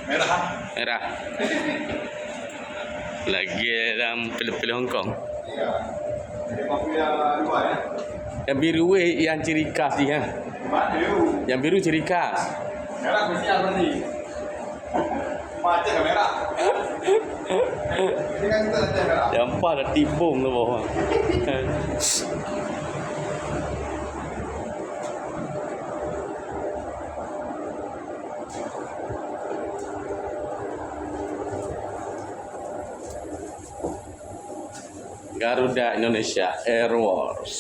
Merah. Merah. Lagi dalam pilih-pilih Hong Kong. Iya. Jadi mafia luar ya. Yang biru yang ciri khas dia. Mana biru? Yang biru ciri khas. Merah spesial berarti. Macet ke merah. Ini kan kita nanti merah. Jampak dah tibung tu bawah. Garuda Indonesia Air Wars.